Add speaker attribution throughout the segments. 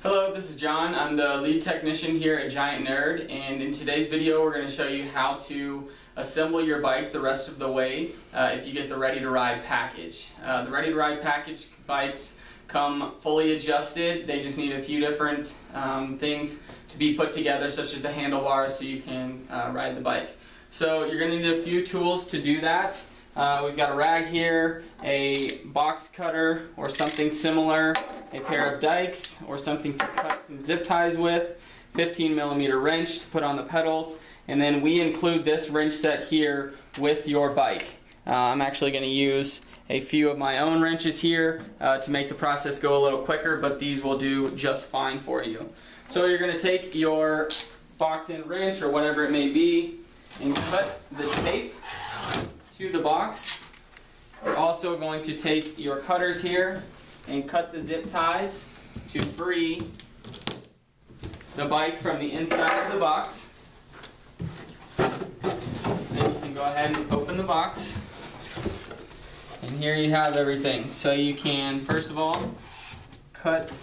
Speaker 1: Hello, this is John. I'm the lead technician here at Giantnerd, and in today's video we're going to show you how to assemble your bike the rest of the way if you get the Ready to Ride package. The Ready to Ride package bikes come fully adjusted. They just need a few different things to be put together, such as the handlebars, so you can ride the bike. So you're going to need a few tools to do that. We've got a rag here, a box cutter or something similar, a pair of dikes or something to cut some zip ties with, 15mm wrench to put on the pedals, and then we include this wrench set here with your bike. I'm actually going to use a few of my own wrenches here to make the process go a little quicker, but these will do just fine for you. So you're going to take your box end wrench or whatever it may be and cut the tape to the box. You're also going to take your cutters here and cut the zip ties to free the bike from the inside of the box. Then you can go ahead and open the box. And here you have everything. So you can, first of all, cut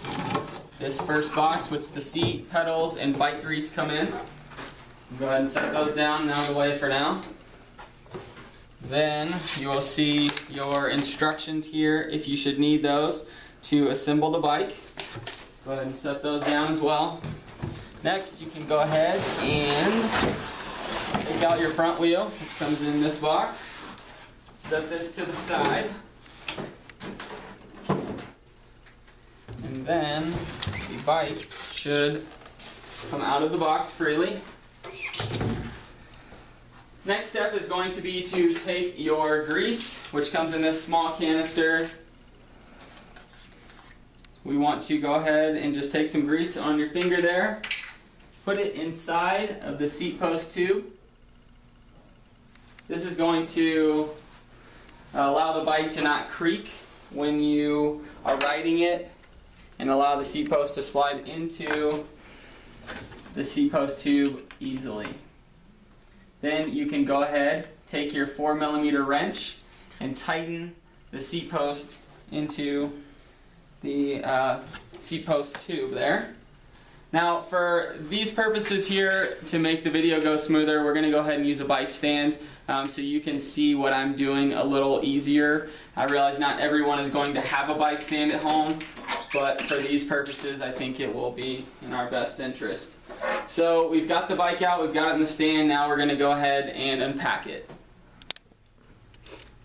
Speaker 1: this first box, which the seat, pedals, and bike grease come in. Go ahead and set those down out of the way for now. Then you will see your instructions here if you should need those to assemble the bike. Go ahead and set those down as well. Next, you can go ahead and take out your front wheel, which comes in this box. Set this to the side. And then the bike should come out of the box freely. Next step is going to be to take your grease, which comes in this small canister. We want to go ahead and just take some grease on your finger there, put it inside of the seat post tube. This is going to allow the bike to not creak when you are riding it and allow the seat post to slide into the seat post tube easily. Then you can go ahead, take your 4mm wrench and tighten the seat post into the seat post tube there. Now for these purposes here, to make the video go smoother, we're going to go ahead and use a bike stand so you can see what I'm doing a little easier. I realize not everyone is going to have a bike stand at home, but for these purposes I think it will be in our best interest. So we've got the bike out, we've got it in the stand, now we're going to go ahead and unpack it.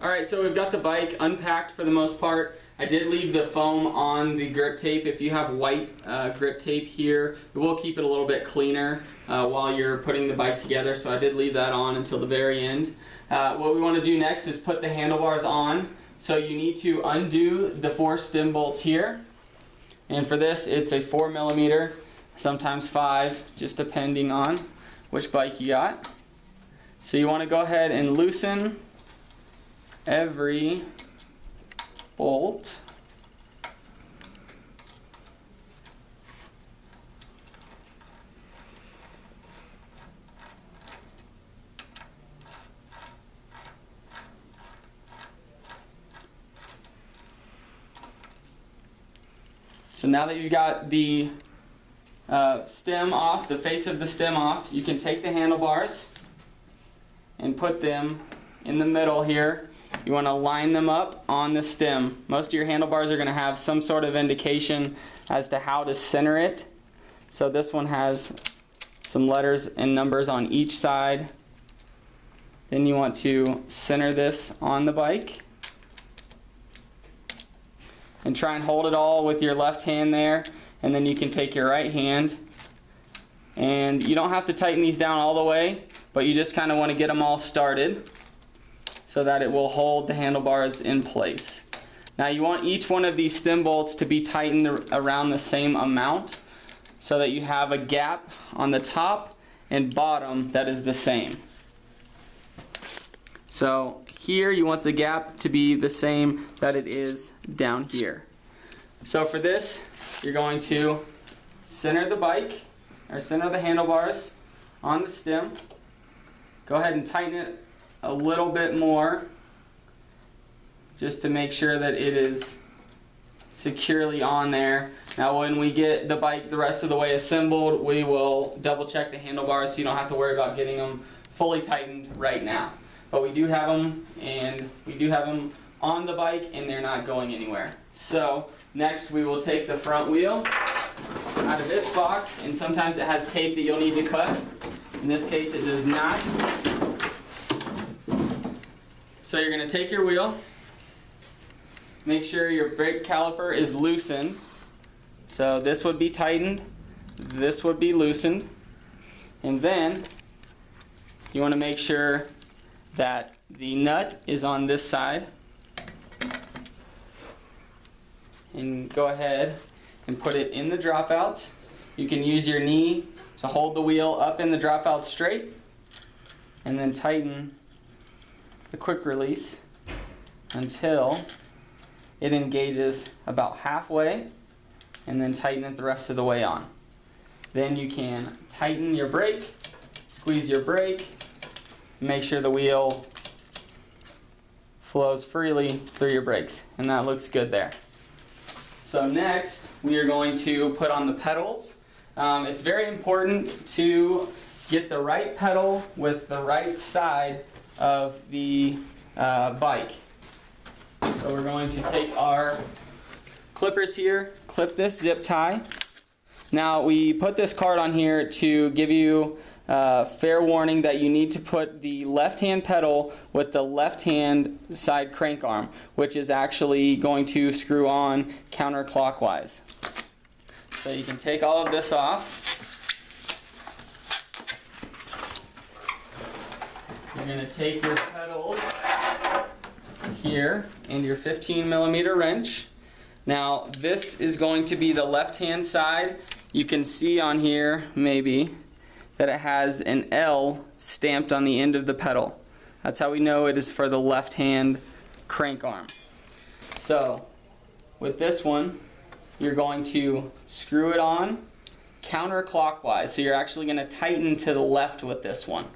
Speaker 1: Alright, so we've got the bike unpacked for the most part. I did leave the foam on the grip tape. If you have white grip tape here, it will keep it a little bit cleaner while you're putting the bike together, so I did leave that on until the very end. What we want to do next is put the handlebars on. So you need to undo the 4 stem bolts here, and for this it's a 4mm, sometimes 5, just depending on which bike you got. So you want to go ahead and loosen every bolt. So now that you've got the stem off, the face of the stem off, you can take the handlebars and put them in the middle here. You want to line them up on the stem. Most of your handlebars are going to have some sort of indication as to how to center it. So this one has some letters and numbers on each side. Then you want to center this on the bike. And try and hold it all with your left hand there, and then you can take your right hand, and you don't have to tighten these down all the way, but you just kind of want to get them all started so that it will hold the handlebars in place. Now you want each one of these stem bolts to be tightened around the same amount so that you have a gap on the top and bottom that is the same. So here you want the gap to be the same that it is down here. So for this, you're going to center the bike, or center the handlebars on the stem. Go ahead and tighten it a little bit more just to make sure that it is securely on there. Now when we get the bike the rest of the way assembled, we will double check the handlebars so you don't have to worry about getting them fully tightened right now. But we do have them, and we do have them on the bike, and they're not going anywhere. So next we will take the front wheel out of its box, and sometimes it has tape that you'll need to cut. In this case it does not. So you're going to take your wheel, make sure your brake caliper is loosened. So this would be tightened, this would be loosened, and then you want to make sure that the nut is on this side, and go ahead and put it in the dropouts. You can use your knee to hold the wheel up in the dropout straight, and then tighten the quick release until it engages about halfway, and then tighten it the rest of the way on. Then you can tighten your brake, squeeze your brake, make sure the wheel flows freely through your brakes, and that looks good there. So next we are going to put on the pedals. It's very important to get the right pedal with the right side of the bike. So we're going to take our clippers here, clip this zip tie. Now we put this card on here to give you fair warning that you need to put the left hand pedal with the left hand side crank arm, which is actually going to screw on counterclockwise. So you can take all of this off. You're going to take your pedals here and your 15mm wrench. Now this is going to be the left hand side. You can see on here maybe that it has an L stamped on the end of the pedal. That's how we know it is for the left hand crank arm. So with this one you're going to screw it on counterclockwise. So you're actually going to tighten to the left with this one.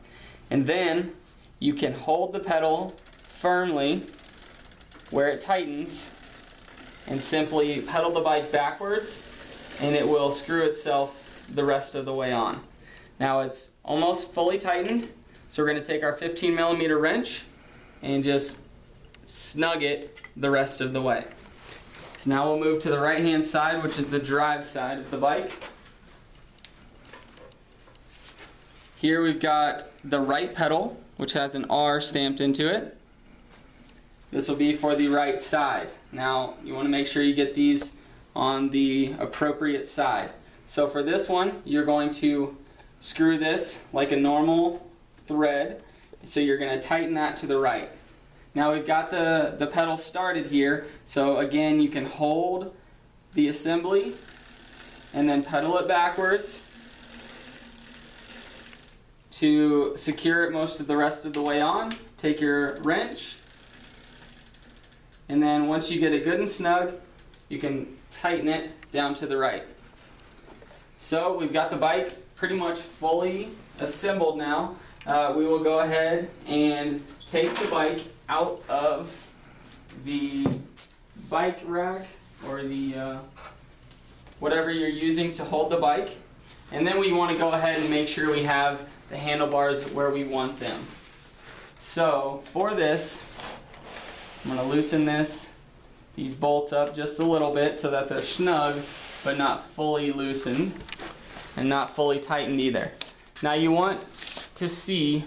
Speaker 1: And then you can hold the pedal firmly where it tightens and simply pedal the bike backwards, and it will screw itself the rest of the way on. Now it's almost fully tightened, so we're going to take our 15mm wrench and just snug it the rest of the way. So now we'll move to the right hand side, which is the drive side of the bike. Here we've got the right pedal, which has an R stamped into it. This will be for the right side. Now you want to make sure you get these on the appropriate side. So for this one, you're going to screw this like a normal thread. So you're going to tighten that to the right. Now we've got the pedal started here. So again, you can hold the assembly and then pedal it backwards to secure it most of the rest of the way on. Take your wrench, and then once you get it good and snug, you can tighten it down to the right. So we've got the bike pretty much fully assembled now. We will go ahead and take the bike out of the bike rack or the whatever you're using to hold the bike, and then we want to go ahead and make sure we have the handlebars where we want them. So for this, I'm going to loosen these bolts up just a little bit so that they're snug but not fully loosened and not fully tightened either. Now you want to see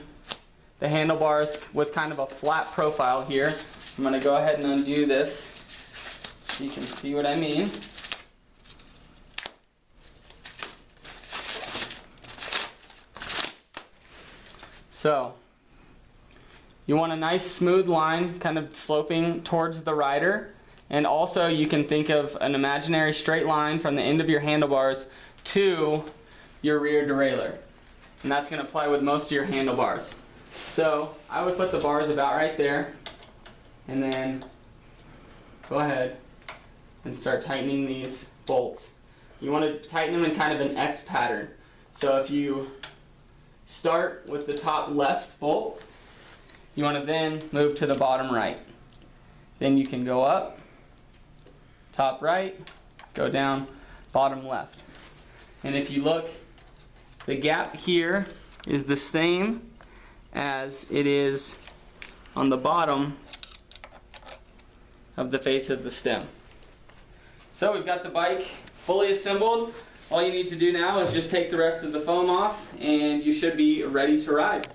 Speaker 1: the handlebars with kind of a flat profile here. I'm going to go ahead and undo this so you can see what I mean. So you want a nice smooth line kind of sloping towards the rider, and also you can think of an imaginary straight line from the end of your handlebars to your rear derailleur, and that's going to apply with most of your handlebars. So I would put the bars about right there, and then go ahead and start tightening these bolts. You want to tighten them in kind of an X pattern. So if you start with the top left bolt, you want to then move to the bottom right. Then you can go up top right, go down, bottom left. And if you look, the gap here is the same as it is on the bottom of the face of the stem. So we've got the bike fully assembled. All you need to do now is just take the rest of the foam off and you should be ready to ride.